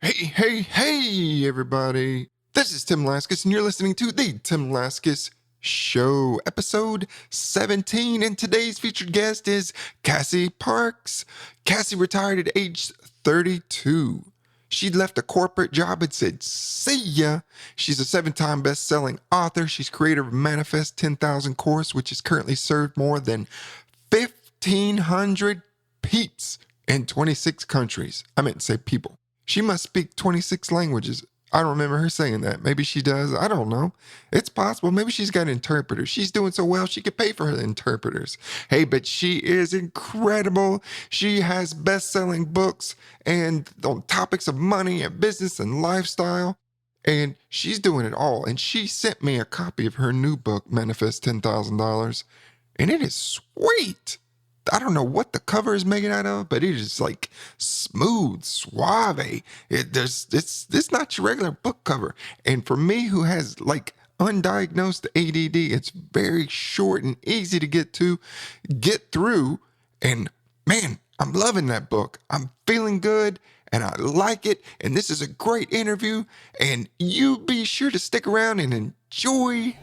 Hey, everybody. This is Tim Laskus, and you're listening to The Tim Laskus Show, episode 17. And today's featured guest is Cassie Parks. Cassie retired at age 32. She'd left a corporate job and said, see ya. She's a 7-time best-selling author. She's creator of Manifest 10,000 course, which has currently served more than 1,500 peeps in 26 countries. I meant to say people. She must speak 26 languages. I don't remember her saying that. Maybe she does. I don't know. It's possible. Maybe she's got interpreters. She's doing so well, she could pay for her interpreters. Hey, but she is incredible. She has best-selling books and on topics of money and business and lifestyle. And she's doing it all. And she sent me a copy of her new book, Manifest $10,000. And it is sweet. I don't know what the cover is made out of, but it is like smooth, suave. It's not your regular book cover. And for me, who has like undiagnosed ADD, it's very short and easy to get through. And man, I'm loving that book. I'm feeling good and I like it. And this is a great interview. And you be sure to stick around and enjoy.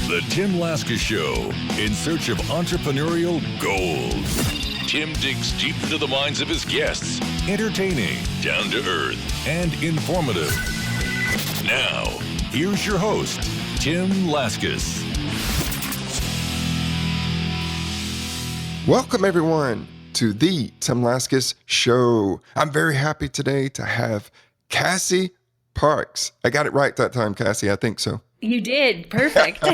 The Tim Laskus Show, in search of entrepreneurial gold. Tim digs deep into the minds of his guests, entertaining, down to earth, and informative. Now, here's your host, Tim Laskus. Welcome, everyone, to the Tim Laskus Show. I'm very happy today to have Cassie Parks. I got it right that time, Cassie. I think so. You did. Perfect.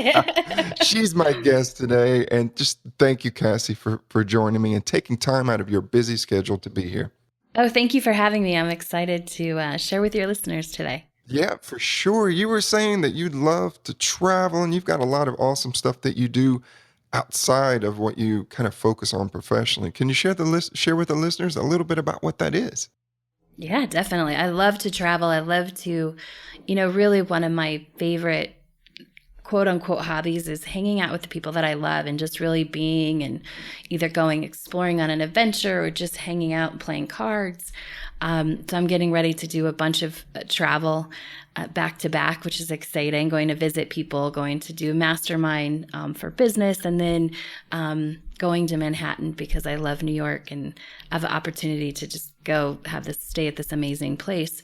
She's my guest today. And just thank you, Cassie, for joining me and taking time out of your busy schedule to be here. Oh, thank you for having me. I'm excited to share with your listeners today. Yeah, for sure. You were saying that you'd love to travel and you've got a lot of awesome stuff that you do outside of what you kind of focus on professionally. Can you share with the listeners a little bit about what that is? Yeah, definitely. I love to travel. I love to, really one of my favorite quote unquote hobbies is hanging out with the people that I love and just really being and either going exploring on an adventure or just hanging out and playing cards. So I'm getting ready to do a bunch of travel back to back, which is exciting, going to visit people, going to do a mastermind for business, and then going to Manhattan because I love New York and I have an opportunity to just go stay at this amazing place.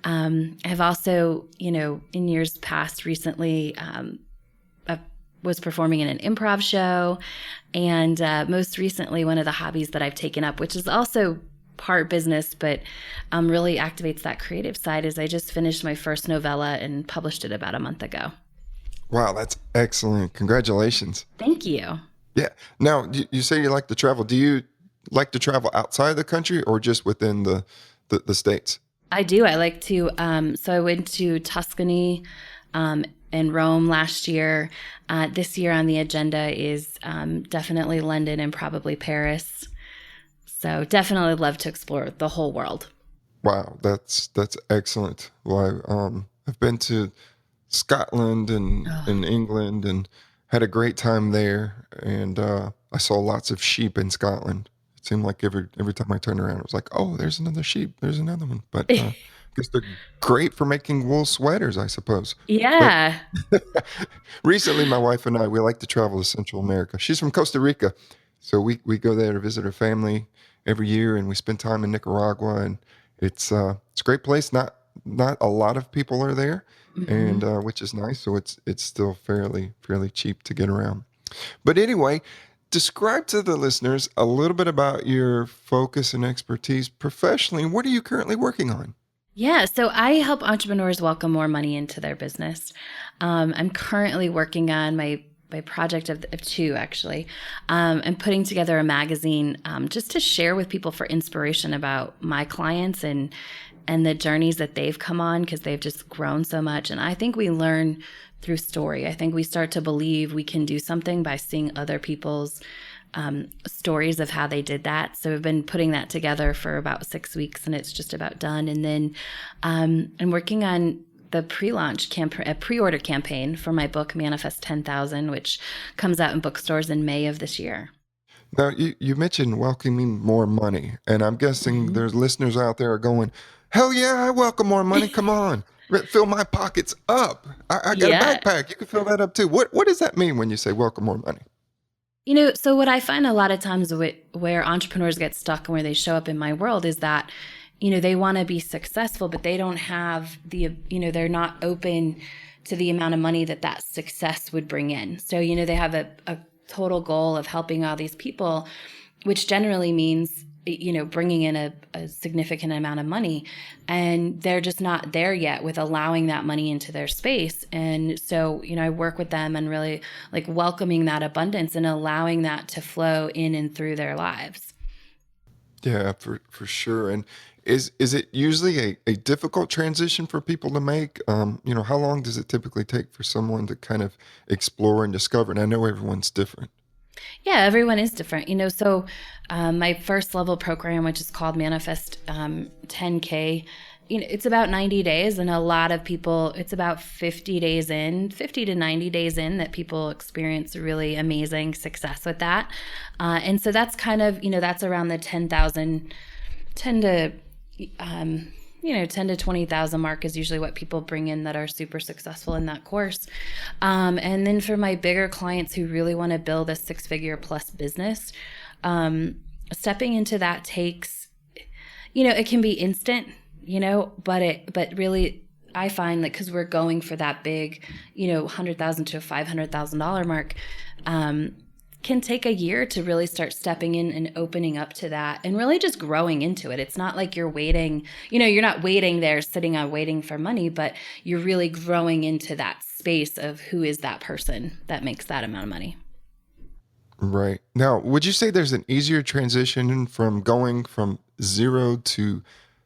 I've also, in years past recently, I was performing in an improv show. And most recently, one of the hobbies that I've taken up, which is also part business, but really activates that creative side, is I just finished my first novella and published it about a month ago. Wow, that's excellent. Congratulations. Thank you. Yeah. Now, you say you like to travel. Do you like to travel outside the country or just within the states? I do. I like to. So I went to Tuscany and Rome last year. This year on the agenda is definitely London and probably Paris. So definitely love to explore the whole world. Wow, that's excellent. Well, I've been to Scotland and England and had a great time there. And I saw lots of sheep in Scotland. It seemed like every time I turned around, it was like, oh, there's another sheep. There's another one. But I guess they're great for making wool sweaters, I suppose. Yeah. But recently, my wife and I, we like to travel to Central America. She's from Costa Rica. So we go there to visit her family every year, and we spend time in Nicaragua. And it's a great place. Not a lot of people are there, and which is nice. So it's still fairly cheap to get around. But anyway, describe to the listeners a little bit about your focus and expertise professionally. What are you currently working on? Yeah, so I help entrepreneurs welcome more money into their business. I'm currently working on my project of two, actually. I'm putting together a magazine just to share with people for inspiration about my clients and the journeys that they've come on, because they've just grown so much. And I think we learn through story. I think we start to believe we can do something by seeing other people's stories of how they did that. So we've been putting that together for about 6 weeks, and it's just about done. And then I'm working on the pre-order campaign for my book, Manifest 10,000, which comes out in bookstores in May of this year. Now, you mentioned welcoming more money, and I'm guessing there's listeners out there are going, Hell yeah, I welcome more money. Come on. Fill my pockets up. I got a Yeah. backpack. You can fill that up too. What does that mean when you say welcome more money? So what I find a lot of times where entrepreneurs get stuck and where they show up in my world is that, they want to be successful, but they don't have they're not open to the amount of money that success would bring in. So, they have a total goal of helping all these people, which generally means, bringing in a significant amount of money, and they're just not there yet with allowing that money into their space. And so, I work with them and really like welcoming that abundance and allowing that to flow in and through their lives. Yeah, for sure. And is it usually a difficult transition for people to make? How long does it typically take for someone to kind of explore and discover? And I know everyone's different. Yeah, everyone is different. So my first level program, which is called Manifest 10K, it's about 90 days. And a lot of people, it's about 50 to 90 days in that people experience really amazing success with that. And so that's kind of, that's around the 10,000, 10 to, 10 to 20,000 mark is usually what people bring in that are super successful in that course. And then for my bigger clients who really want to build a 6-figure plus business, stepping into that takes, it can be instant, but really I find that because we're going for that big, $100,000 to $500,000 mark, can take a year to really start stepping in and opening up to that and really just growing into it. It's not like you're waiting, you're not waiting there, sitting on waiting for money, but you're really growing into that space of who is that person that makes that amount of money. Right. Now, would you say there's an easier transition from going from 0 to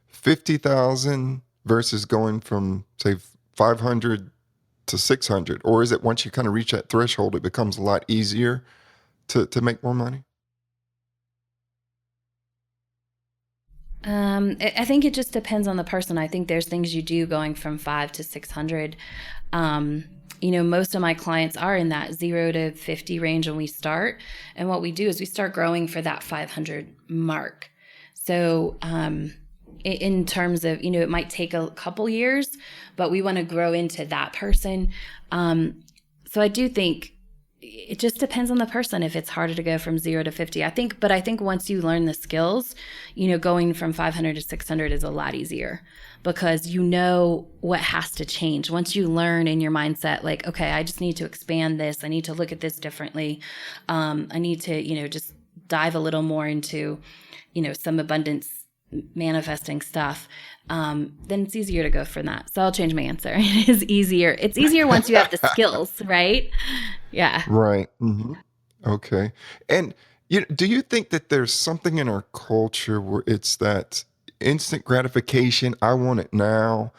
50,000 versus going from, say, 500 to 600? Or is it once you kind of reach that threshold, it becomes a lot easier to make more money? I think it just depends on the person. I think there's things you do going from 5 to 600. Most of my clients are in that 0 to 50 range when we start. And what we do is we start growing for that 500 mark. So, in terms of, it might take a couple years, but we want to grow into that person. So I do think it just depends on the person if it's harder to go from 0 to 50. I think once you learn the skills, going from 500 to 600 is a lot easier because what has to change. Once you learn in your mindset, like, okay, I just need to expand this. I need to look at this differently. I need to, just dive a little more into, some abundance manifesting stuff, then it's easier to go from that. So I'll change my answer. It is easier. It's easier once you have the skills, right? Yeah. Right. Okay. And do you think that there's something in our culture where it's that instant gratification, I want it now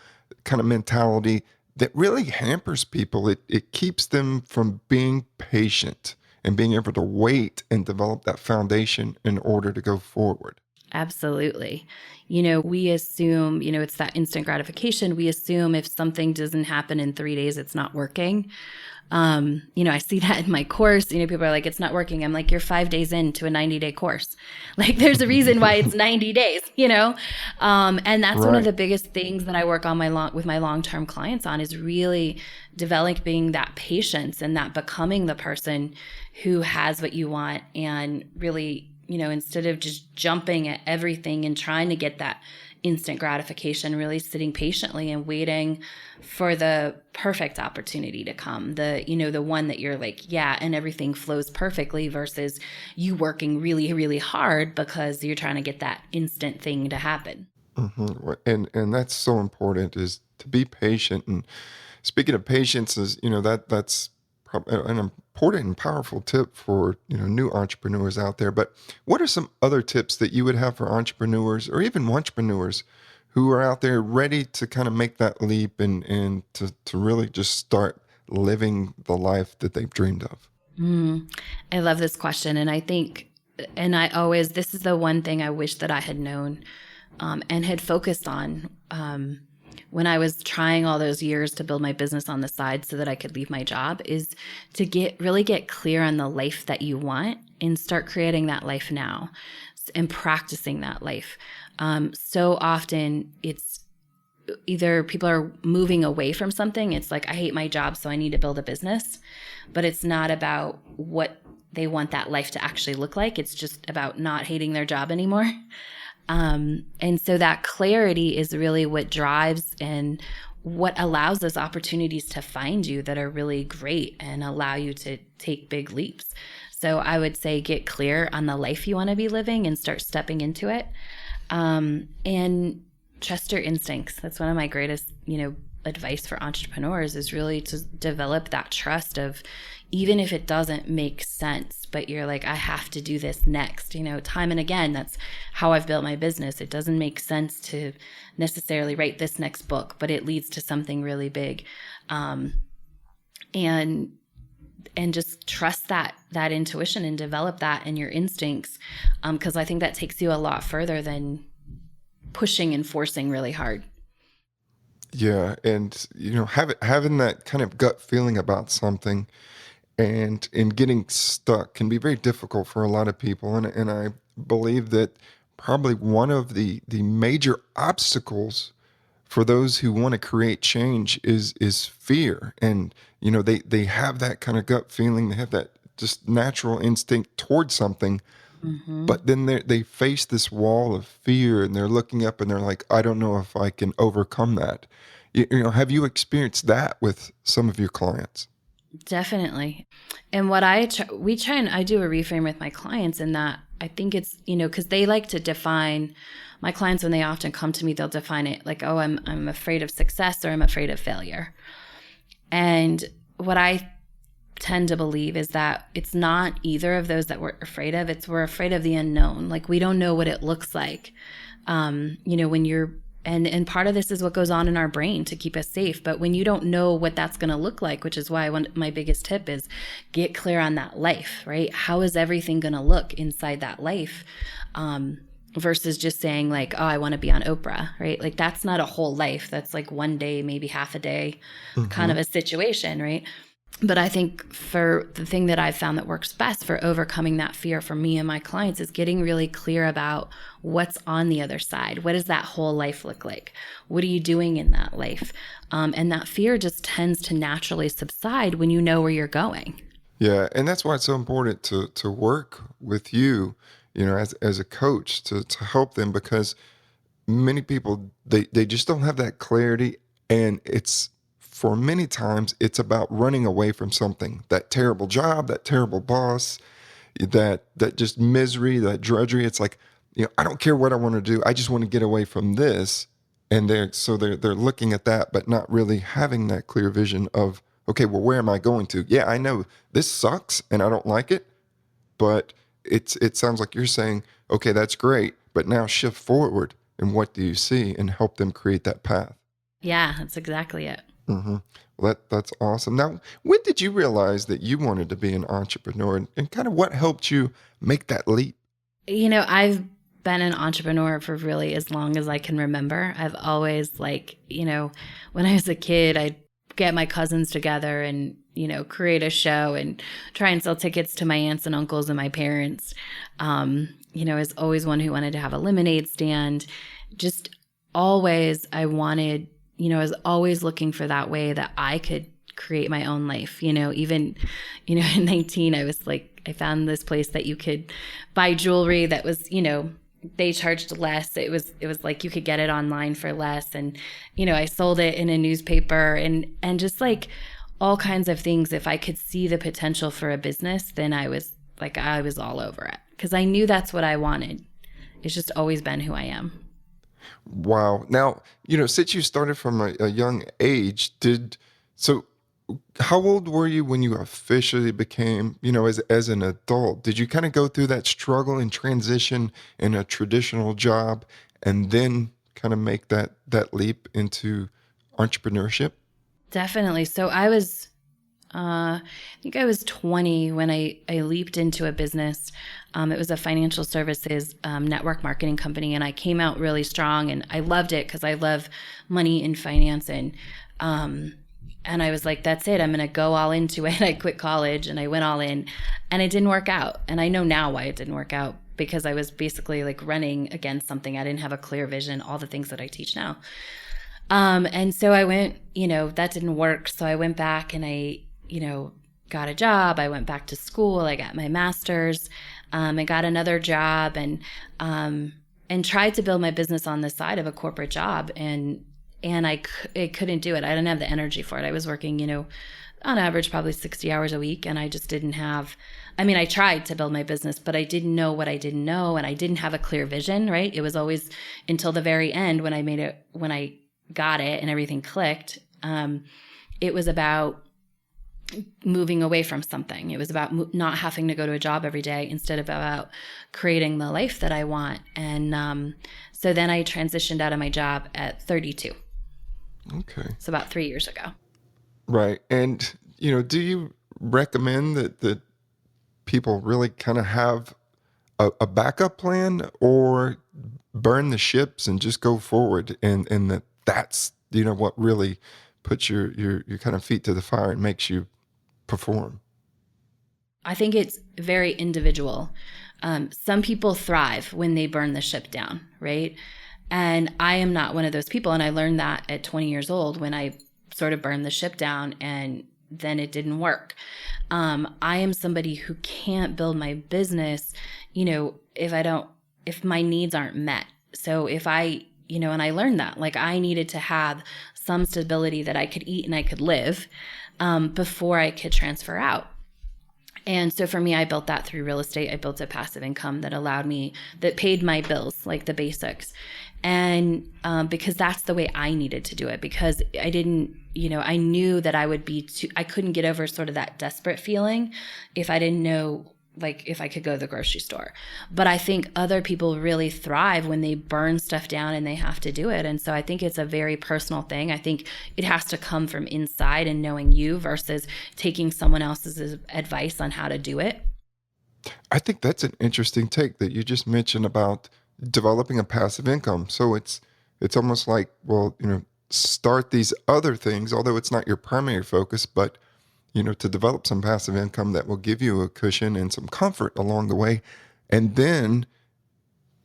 kind of mentality that really hampers people? It keeps them from being patient and being able to wait and develop that foundation in order to go forward. Absolutely. We assume, it's that instant gratification. We assume if something doesn't happen in 3 days, it's not working. I see that in my course. People are like, it's not working. I'm like, you're 5 days into a 90-day course. Like, there's a reason why it's 90 days, and that's one of the biggest things that I work on with my long-term clients on is really developing that patience and that becoming the person who has what you want and really, instead of just jumping at everything and trying to get that instant gratification, really sitting patiently and waiting for the perfect opportunity to come, the one that you're like, yeah, and everything flows perfectly versus you working really, really hard because you're trying to get that instant thing to happen. And that's so important is to be patient. And speaking of patience is, that's an important and powerful tip for, new entrepreneurs out there. But what are some other tips that you would have for entrepreneurs or even entrepreneurs who are out there ready to kind of make that leap and to really just start living the life that they've dreamed of? I love this question. And I think, this is the one thing I wish that I had known and had focused on when I was trying all those years to build my business on the side so that I could leave my job, is to really get clear on the life that you want and start creating that life now and practicing that life. So often it's either people are moving away from something. It's like, I hate my job, so I need to build a business. But it's not about what they want that life to actually look like. It's just about not hating their job anymore. And so that clarity is really what drives and what allows those opportunities to find you that are really great and allow you to take big leaps. So I would say get clear on the life you want to be living and start stepping into it. And trust your instincts. That's one of my greatest, advice for entrepreneurs is really to develop that trust of, even if it doesn't make sense, but you're like, I have to do this next, time and again. That's how I've built my business. It doesn't make sense to necessarily write this next book, but it leads to something really big. And just trust that intuition and develop that in your instincts. Because I think that takes you a lot further than pushing and forcing really hard. Yeah. And, having that kind of gut feeling about something and getting stuck can be very difficult for a lot of people. And I believe that probably one of the major obstacles for those who want to create change is fear. And, they have that kind of gut feeling. They have that just natural instinct towards something. Mm-hmm. But then they face this wall of fear and they're looking up and they're like, I don't know if I can overcome that. Have you experienced that with some of your clients? Definitely. And what I do a reframe with my clients in that I think it's, because they like to define, my clients, when they often come to me, they'll define it like, oh, I'm afraid of success or I'm afraid of failure. And what I tend to believe is that it's not either of those that we're afraid of. We're afraid of the unknown. Like, we don't know what it looks like. When you're, and part of this is what goes on in our brain to keep us safe. But when you don't know what that's going to look like, which is why my biggest tip is get clear on that life, right? How is everything going to look inside that life? Versus just saying like, oh, I want to be on Oprah, right? Like, that's not a whole life. That's like one day, maybe half a day kind of a situation, right? But I think for the thing that I've found that works best for overcoming that fear for me and my clients is getting really clear about what's on the other side. What does that whole life look like? What are you doing in that life? And that fear just tends to naturally subside when you know where you're going. Yeah. And that's why it's so important to work with you, as a coach to help them, because many people, they just don't have that clarity. And for many times, it's about running away from something, that terrible job, that terrible boss, that just misery, that drudgery. It's like, I don't care what I want to do. I just want to get away from this. And they're looking at that, but not really having that clear vision of, okay, well, where am I going to? Yeah, I know this sucks and I don't like it, but it sounds like you're saying, okay, that's great, but now shift forward and what do you see, and help them create that path. Yeah, that's exactly it. Mm-hmm. Well, that's awesome. Now, when did you realize that you wanted to be an entrepreneur, and kind of what helped you make that leap? I've been an entrepreneur for really as long as I can remember. I've always when I was a kid, I'd get my cousins together and, create a show and try and sell tickets to my aunts and uncles and my parents. I was always one who wanted to have a lemonade stand. Just always, I was always looking for that way that I could create my own life. Even, in 19, I was like, I found this place that you could buy jewelry that was, they charged less. It was like you could get it online for less. And, I sold it in a newspaper and just like all kinds of things. If I could see the potential for a business, then I was all over it because I knew that's what I wanted. It's just always been who I am. Wow. Now, since you started from a young age, how old were you when you officially became, as an adult? Did you kind of go through that struggle and transition in a traditional job and then kind of make that leap into entrepreneurship? Definitely. So I think I was 20 when I leaped into a business. It was a financial services network marketing company, and I came out really strong, and I loved it because I love money and finance, and I was like, that's it. I'm going to go all into it. I quit college and I went all in, and it didn't work out. And I know now why it didn't work out, because I was basically like running against something. I didn't have a clear vision, all the things that I teach now. And so I went, that didn't work. So I went back and I, got a job. I went back to school. I got my master's, and got another job and tried to build my business on the side of a corporate job. And I couldn't do it. I didn't have the energy for it. I was working, on average, probably 60 hours a week. And I just didn't have, I tried to build my business, but I didn't know what I didn't know. And I didn't have a clear vision, right? It was always until the very end when I got it and everything clicked. It was about moving away from something. It was about not having to go to a job every day instead of about creating the life that I want. And so then I transitioned out of my job at 32. Okay. So about 3 years ago. Right. And, do you recommend that people really kind of have a backup plan, or burn the ships and just go forward, and that's what really puts your kind of feet to the fire and makes you perform? I think it's very individual. Some people thrive when they burn the ship down, right? And I am not one of those people. And I learned that at 20 years old when I sort of burned the ship down and then it didn't work. I am somebody who can't build my business, if my needs aren't met. So if I, and I learned that, like, I needed to have some stability that I could eat and I could live before I could transfer out. And so for me, I built that through real estate. I built a passive income that paid my bills, like the basics. And because that's the way I needed to do it, because I didn't, I knew that I couldn't get over sort of that desperate feeling if I didn't know, like, if I could go to the grocery store. But I think other people really thrive when they burn stuff down and they have to do it. And so I think it's a very personal thing. I think it has to come from inside and knowing you versus taking someone else's advice on how to do it. I think that's an interesting take that you just mentioned about developing a passive income. So it's almost like, well, start these other things, although it's not your primary focus, but to develop some passive income that will give you a cushion and some comfort along the way. And then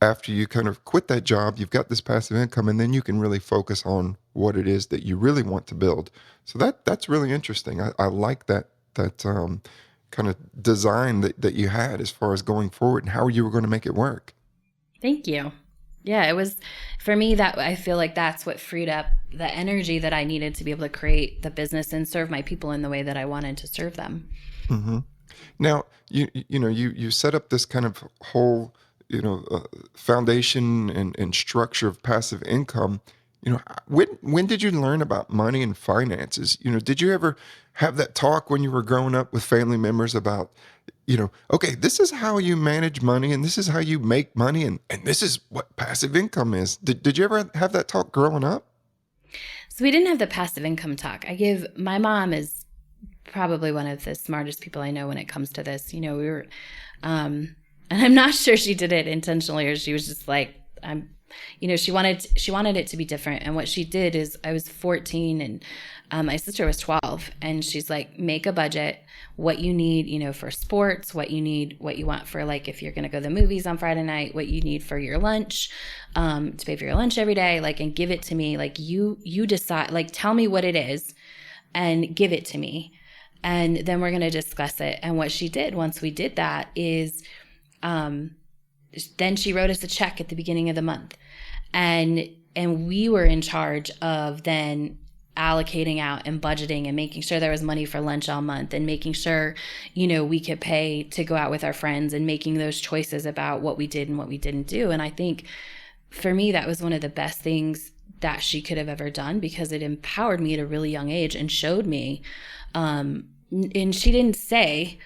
after you kind of quit that job, you've got this passive income, and then you can really focus on what it is that you really want to build. So that's really interesting. I like that kind of design that you had as far as going forward and how you were going to make it work. Thank you. Yeah, it was, for me, that I feel like that's what freed up the energy that I needed to be able to create the business and serve my people in the way that I wanted to serve them. Mm-hmm. Now, you set up this kind of whole, foundation and structure of passive income. When did you learn about money and finances? Did you ever have that talk when you were growing up with family members about, okay, this is how you manage money and this is how you make money and this is what passive income is. Did you ever have that talk growing up? So we didn't have the passive income talk. My mom is probably one of the smartest people I know when it comes to this. We were, and I'm not sure she did it intentionally or she was just like, she wanted it to be different. And what she did is, I was 14 and my sister was 12, and she's like, make a budget, what you need, for sports, what you need, what you want for, like, if you're going to go to the movies on Friday night, what you need for your lunch, to pay for your lunch every day, like, and give it to me. Like, you decide, like, tell me what it is and give it to me. And then we're going to discuss it. And what she did once we did that is, then she wrote us a check at the beginning of the month. And we were in charge of then allocating out and budgeting and making sure there was money for lunch all month and making sure, we could pay to go out with our friends and making those choices about what we did and what we didn't do. And I think for me, that was one of the best things that she could have ever done, because it empowered me at a really young age and showed me, and she didn't say,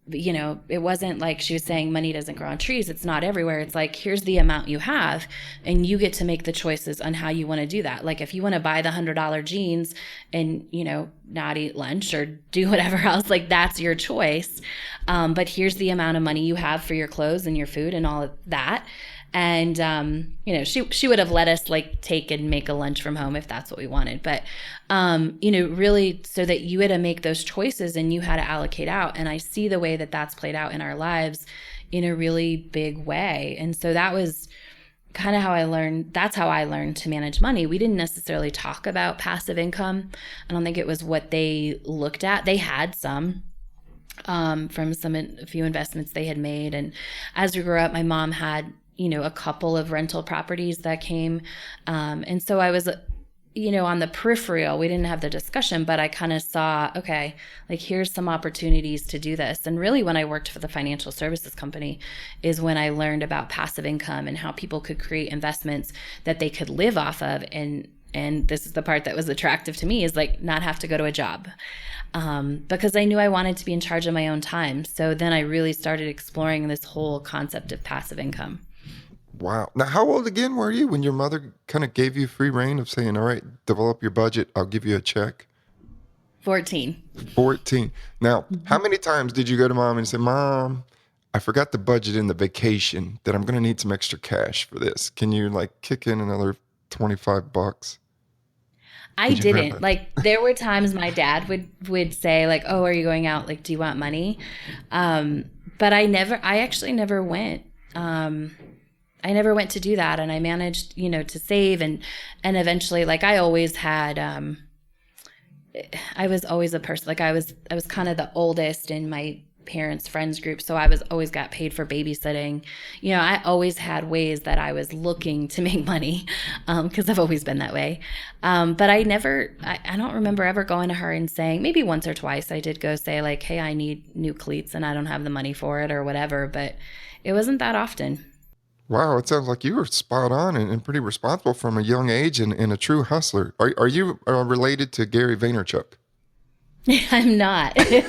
it wasn't like she was saying money doesn't grow on trees. It's not everywhere. It's like, here's the amount you have, and you get to make the choices on how you want to do that. Like, if you want to buy the $100 jeans and, not eat lunch or do whatever else, like, that's your choice. But here's the amount of money you have for your clothes and your food and all of that. And, she would have let us, like, take and make a lunch from home if that's what we wanted. But, really so that you had to make those choices and you had to allocate out. And I see the way that that's played out in our lives in a really big way. And so that was kind of how I learned. That's how I learned to manage money. We didn't necessarily talk about passive income. I don't think it was what they looked at. They had some from a few investments they had made. And as we grew up, my mom had, a couple of rental properties that came. And so I was, on the peripheral. We didn't have the discussion, but I kind of saw, okay, like here's some opportunities to do this. And really when I worked for the financial services company is when I learned about passive income and how people could create investments that they could live off of. And this is the part that was attractive to me, is like not have to go to a job. Because I knew I wanted to be in charge of my own time. So then I really started exploring this whole concept of passive income. Wow. Now, how old again were you when your mother kind of gave you free reign of saying, all right, develop your budget, I'll give you a check? 14. 14. Now, how many times did you go to mom and say, Mom, I forgot the budget in the vacation that I'm going to need some extra cash for this. Can you like kick in another $25? I didn't. Like there were times my dad would say like, oh, are you going out? Like, do you want money? But I actually never went. I never went to do that. And I managed, to save and eventually like I always had, I was always a person, like I was kind of the oldest in my parents' friends group. So I was always got paid for babysitting. I always had ways that I was looking to make money because I've always been that way. But I don't remember ever going to her and saying, maybe once or twice I did go say like, hey, I need new cleats and I don't have the money for it or whatever. But it wasn't that often. Wow, it sounds like you were spot on and pretty responsible from a young age and a true hustler. Are you related to Gary Vaynerchuk? I'm not. He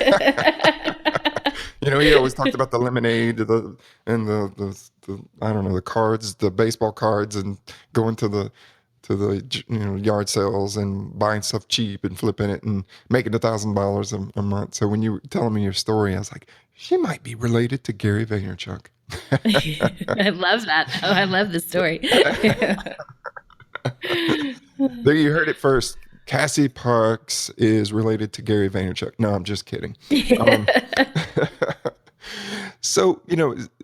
always talked about the lemonade and the I don't know, the cards, the baseball cards, and going to the yard sales and buying stuff cheap and flipping it and making $1,000 a month. So when you were telling me your story, I was like, she might be related to Gary Vaynerchuk. I love that. Oh, I love the story. There you heard it first. Cassie Parks is related to Gary Vaynerchuk. No, I'm just kidding. So,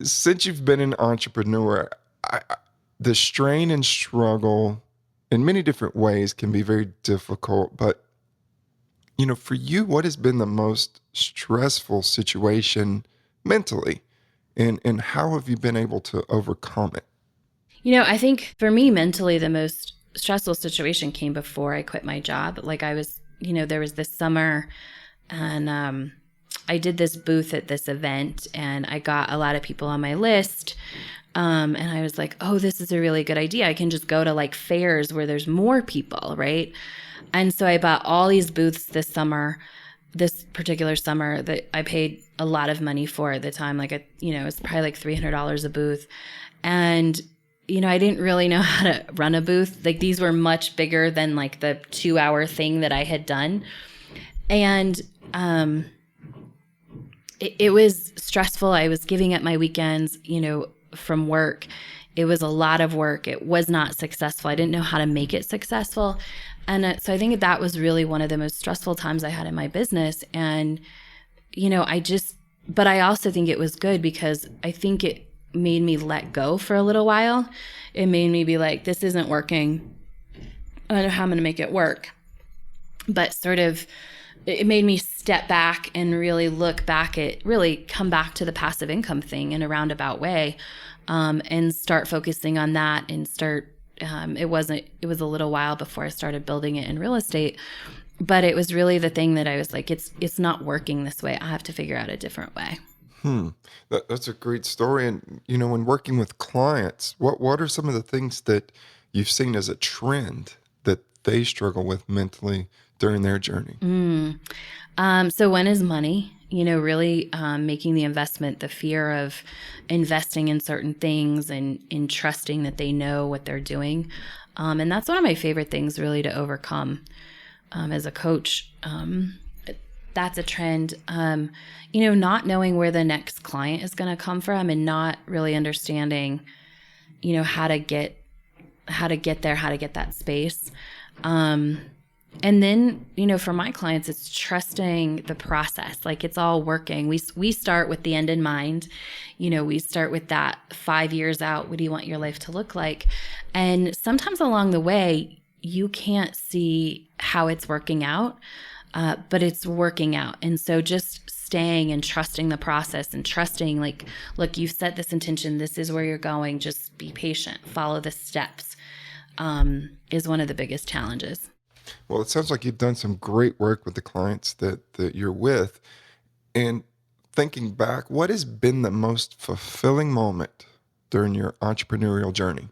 since you've been an entrepreneur, the strain and struggle in many different ways can be very difficult. But, for you, what has been the most stressful situation mentally? And how have you been able to overcome it? I think for me, mentally, the most stressful situation came before I quit my job. Like I was, there was this summer and I did this booth at this event and I got a lot of people on my list. And I was like, oh, this is a really good idea. I can just go to like fairs where there's more people, right? And so I bought all these booths this particular summer that I paid a lot of money for at the time. Like, it was probably like $300 a booth. And, I didn't really know how to run a booth. Like these were much bigger than like the 2-hour thing that I had done. And, it was stressful. I was giving up my weekends, from work. It was a lot of work. It was not successful. I didn't know how to make it successful. And so I think that was really one of the most stressful times I had in my business. And, but I also think it was good because I think it made me let go for a little while. It made me be like, this isn't working. I don't know how I'm going to make it work. But sort of, it made me step back and really look back really come back to the passive income thing in a roundabout way, and start focusing on that and start, it was a little while before I started building it in real estate, but it was really the thing that I was like, it's not working this way. I have to figure out a different way. That's a great story. And, when working with clients, what are some of the things that you've seen as a trend that they struggle with mentally during their journey? So one is money, really making the investment, the fear of investing in certain things and in trusting that they know what they're doing. And that's one of my favorite things really to overcome as a coach. That's a trend. Not knowing where the next client is going to come from and not really understanding, how to get there, how to get that space. And then, for my clients, it's trusting the process. Like, it's all working. We start with the end in mind. We start with that 5 years out. What do you want your life to look like? And sometimes along the way, you can't see how it's working out, but it's working out. And so just staying and trusting the process and trusting, like, look, you've set this intention. This is where you're going. Just be patient. Follow the steps, is one of the biggest challenges. Well, it sounds like you've done some great work with the clients that you're with. And thinking back, what has been the most fulfilling moment during your entrepreneurial journey?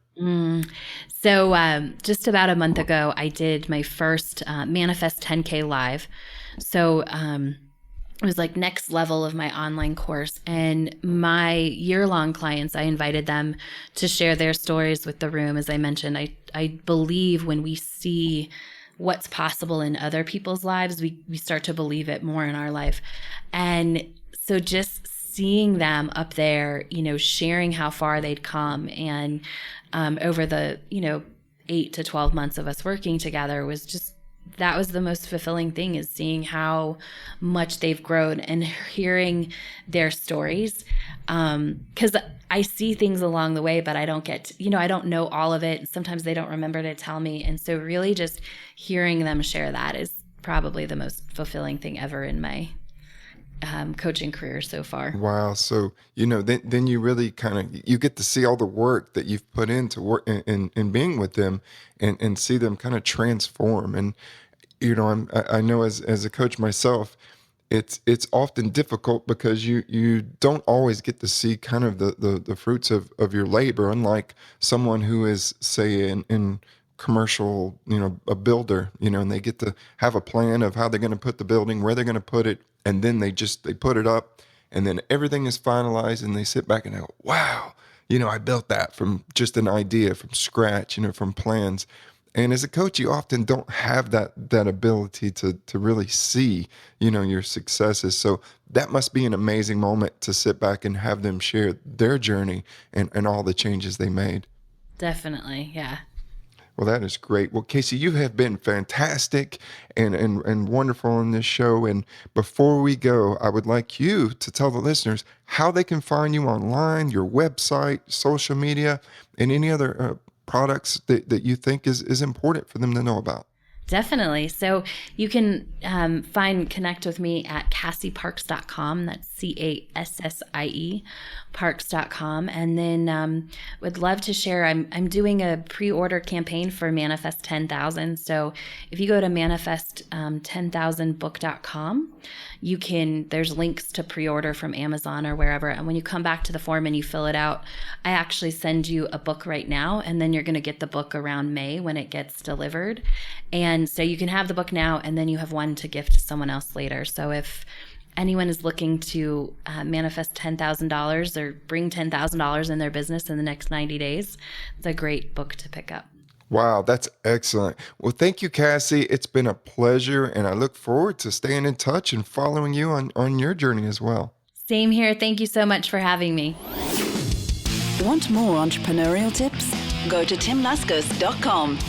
So just about a month ago, I did my first Manifest 10K live. So it was like next level of my online course. And my year-long clients, I invited them to share their stories with the room. As I mentioned, I believe when we see what's possible in other people's lives, we start to believe it more in our life. And so just seeing them up there, sharing how far they'd come, and over the 8 to 12 months of us working together, that was the most fulfilling thing, is seeing how much they've grown and hearing their stories. Because I see things along the way, but I don't get I don't know all of it. Sometimes they don't remember to tell me. And so really just hearing them share that is probably the most fulfilling thing ever in my coaching career so far. Wow. So, then you really you get to see all the work that you've put into work in being with them, and see them kind of transform. And, I know as a coach myself, it's often difficult because you don't always get to see kind of the fruits of your labor, unlike someone who is, say, in commercial, a builder, and they get to have a plan of how they're going to put the building, where they're going to put it, and then they put it up, and then everything is finalized, and they sit back and they go, wow, I built that from just an idea, from scratch, from plans. And as a coach, you often don't have that ability to really see, your successes. So that must be an amazing moment to sit back and have them share their journey and all the changes they made. Definitely. Yeah. Well, that is great. Well, Cassie, you have been fantastic and wonderful in this show. And before we go, I would like you to tell the listeners how they can find you online, your website, social media, and any other products that you think is important for them to know about. Definitely. So you can connect with me at CassieParks.com. That's CASSIE Parks.com. And then would love to share, I'm doing a pre-order campaign for Manifest 10,000. So if you go to manifest10,000book.com, there's links to pre-order from Amazon or wherever. And when you come back to the form and you fill it out, I actually send you a book right now, and then you're going to get the book around May when it gets delivered. And so you can have the book now, and then you have one to gift to someone else later. So if anyone is looking to manifest $10,000 or bring $10,000 in their business in the next 90 days, it's a great book to pick up. Wow, that's excellent. Well, thank you, Cassie. It's been a pleasure, and I look forward to staying in touch and following you on your journey as well. Same here. Thank you so much for having me. Want more entrepreneurial tips? Go to timlaskos.com.